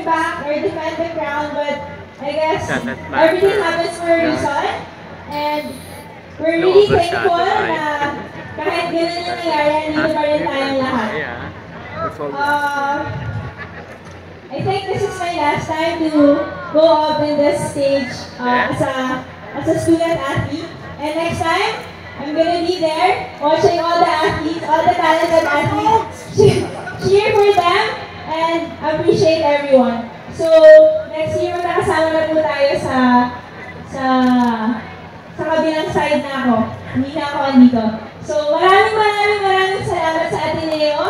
back or defend the crown, but I guess everything happens for a reason. And we're really thankful na kahit ganun yung nangyari, nandito pa rin tayong lahat. I think this is my last time to go up in this stage as a student athlete. And next time, I'm gonna be there watching all the athletes, all the talented athletes, cheer for them and appreciate everyone. So next year magkakasama na po tayo sa kabilang side na ako. Hindi na ako andito. So maraming salamat sa Ateneo,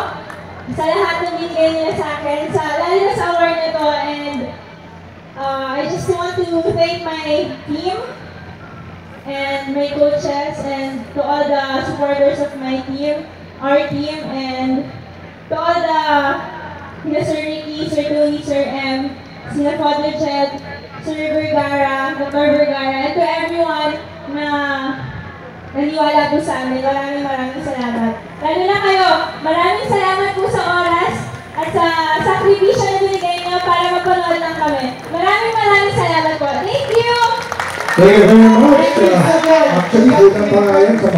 sa lahat ng binigay nila sa akin, lalo na sa award na to. And I just want to thank my team and my coaches and to all the supporters of my team, our team, and to all the Sir Ricky, Sir Tony, Sir M, Sir Father Jed, Sir Vergara, Dr. Vergara, and to everyone na naniwala po sa amin. Maraming salamat. Lalo na kayo, maraming salamat po sa oras at sa sakripisyo na binigay niyo para magpanood lang kami. Maraming salamat po. Thank you! Thank you very much. Actually, good ang pangalan sa